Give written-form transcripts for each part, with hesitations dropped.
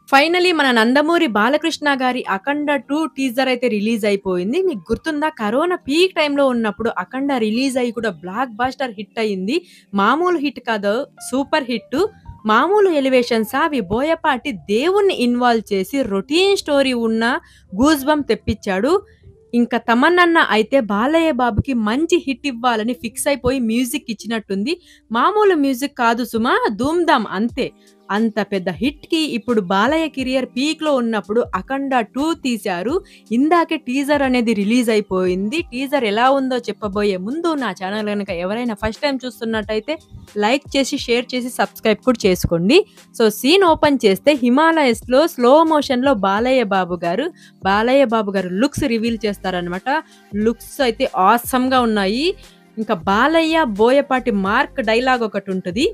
Finally మన నందమూరి బాలకృష్ణ గారి 'అఖండ 2' teaser అయితే రిలీజ్ అయిపోయింది. మీకు గుర్తుందా? కరోనా పీక్ టైమ్‌లో ఉన్నప్పుడు 'అఖండ' రిలీజ్ అయ్యి కూడా బ్లాక్ బస్టర్ హిట్ అయింది. మామూలు హిట్ కాదు, సూపర్ హిట్. మామూలు ఎలివేషన్సా అవి? బోయపాటి దేవుడిని ఇన్వాల్వ్ చేసి రొటీన్ స్టోరీ ఉన్న గూస్ బంప్ తెప్పించాడు. ఇంకా తమన్నన్న అయితే బాలయ్య బాబుకి మంచి హిట్ ఇవ్వాలని ఫిక్స్ అయిపోయి మ్యూజిక్ ఇచ్చినట్టుంది. మామూలు మ్యూజిక్ కాదు సుమా, ధూమ్ ధామ్ అంతే. అంత పెద్ద హిట్‌కి ఇప్పుడు బాలయ్య కెరియర్ పీక్‌లో ఉన్నప్పుడు 'అఖండ 2' తీశారు. ఇందాకే టీజర్ అనేది రిలీజ్ అయిపోయింది. టీజర్ ఎలా ఉందో చెప్పబోయే ముందు నా ఛానల్ గనక ఎవరైనా ఫస్ట్ టైమ్ చూస్తున్నట్టయితే లైక్ చేసి, షేర్ చేసి, సబ్స్క్రైబ్ కూడా చేసుకోండి. సో, సీన్ ఓపెన్ చేస్తే హిమాలయస్‌లో స్లో మోషన్‌లో బాలయ్య బాబు గారు లుక్స్ రివీల్ చేస్తారనమాట. లుక్స్ అయితే ఆసమ్‌గా ఉన్నాయి. ఇంకా బాలయ్య, బోయపాటి మార్క్ డైలాగ్ ఒకటుంటది.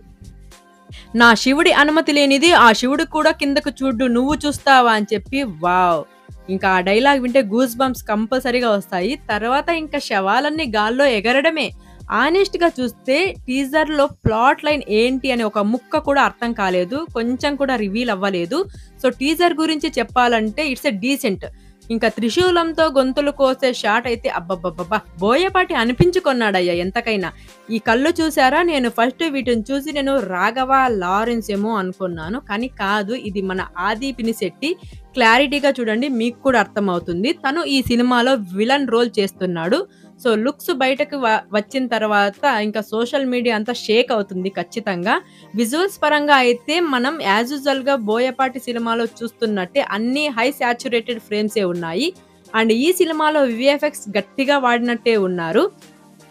నా శివుడి అనుమతి లేనిది ఆ శివుడు కూడా కిందకు చూడ్డు, నువ్వు చూస్తావా అని చెప్పి వావ్! ఇంకా ఆ డైలాగ్ వింటే గూస్ బంప్స్ కంపల్సరీగా వస్తాయి. తర్వాత ఇంకా శవాలన్నీ గాల్లో ఎగరడమే. ఆనెస్ట్‌గా చూస్తే టీజర్‌లో ప్లాట్ లైన్ ఏంటి అని ఒక ముక్క కూడా అర్థం కాలేదు. కొంచెం కూడా రివీల్ అవ్వలేదు. సో, టీజర్ గురించి చెప్పాలంటే ఇట్స్ ఎ డీసెంట్. ఇంకా త్రిశూలంతో గొంతులు కోసే షాట్ అయితే అబ్బబ్బబ్బబ్బా! బోయపాటి అనిపించుకున్నాడయ్యా ఎంతకైనా. ఈ కళ్ళు చూసారా? నేను ఫస్ట్ వీటిని చూసి నేను రాఘవ లారెన్స్ ఏమో అనుకున్నాను. కానీ కాదు. ఇది మన ఆది పినిశెట్టి. క్లారిటీగా చూడండి, మీకు కూడా అర్థమవుతుంది. తను ఈ సినిమాలో విలన్ రోల్ చేస్తున్నాడు. సో, లుక్స్ బయటకు వచ్చిన తర్వాత ఇంకా సోషల్ మీడియా అంతా షేక్ అవుతుంది ఖచ్చితంగా. విజువల్స్ పరంగా అయితే మనం యాజ్ యూజువల్‌గా బోయపాటి సినిమాలో చూస్తున్నట్టే అన్నీ హై సాచురేటెడ్ ఫ్రేమ్సే ఉన్నాయి. అండ్ ఈ సినిమాలో వీఎఫ్ఎక్స్ గట్టిగా వాడినట్టే ఉన్నారు.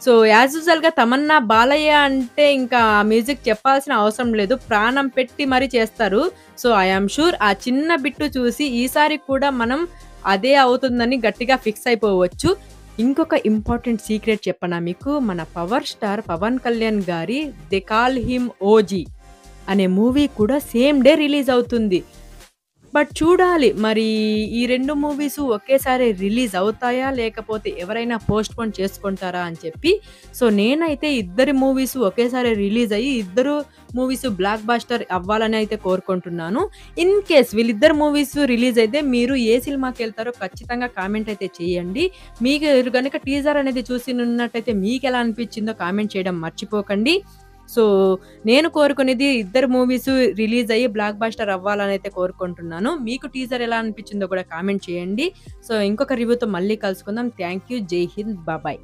సో, యాజ్ యూజువల్‌గా తమన్నా, బాలయ్య అంటే ఇంకా మ్యూజిక్ చెప్పాల్సిన అవసరం లేదు. ప్రాణం పెట్టి మరీ చేస్తారు. సో, ఐ యామ్ ష్యూర్ ఆ చిన్న బిట్టు చూసి ఈసారి కూడా మనం అదే అవుతుందని గట్టిగా ఫిక్స్ అయిపోవచ్చు. ఇంకొక ఇంపార్టెంట్ సీక్రెట్ చెప్పనా మీకు? మన పవర్ స్టార్ పవన్ కళ్యాణ్ గారి 'దే కాల్ హిమ్ ఓజీ' అనే మూవీ కూడా సేమ్ డే రిలీజ్ అవుతుంది. బట్ చూడాలి మరి ఈ 2 మూవీస్ ఒకేసారి రిలీజ్ అవుతాయా? లేకపోతే ఎవరైనా పోస్ట్‌పోన్ చేసుకుంటారా అని చెప్పి. సో, నేనైతే ఇద్దరి మూవీస్ ఒకేసారి రిలీజ్ అయ్యి ఇద్దరు మూవీస్ బ్లాక్ బస్టర్ అవ్వాలని అయితే కోరుకుంటున్నాను. ఇన్ కేస్ వీళ్ళిద్దరు మూవీస్ రిలీజ్ అయితే మీరు ఏ సినిమాకెళ్తారో ఖచ్చితంగా కామెంట్ అయితే చేయండి. మీకు గనక టీజర్ అనేది చూసినున్నట్టయితే మీకెలా అనిపించిందో కామెంట్ చేయడం మర్చిపోకండి. సో, నేను కోరుకునేది ఇద్దరు మూవీస్ రిలీజ్ అయ్యి బ్లాక్ బస్టర్ అవ్వాలనైతే కోరుకుంటున్నాను. మీకు టీజర్ ఎలా అనిపించిందో కూడా కామెంట్ చేయండి. సో, ఇంకొక రివ్యూతో మళ్ళీ కలుసుకుందాం. Thank you. జై హింద్. బాబాయ్.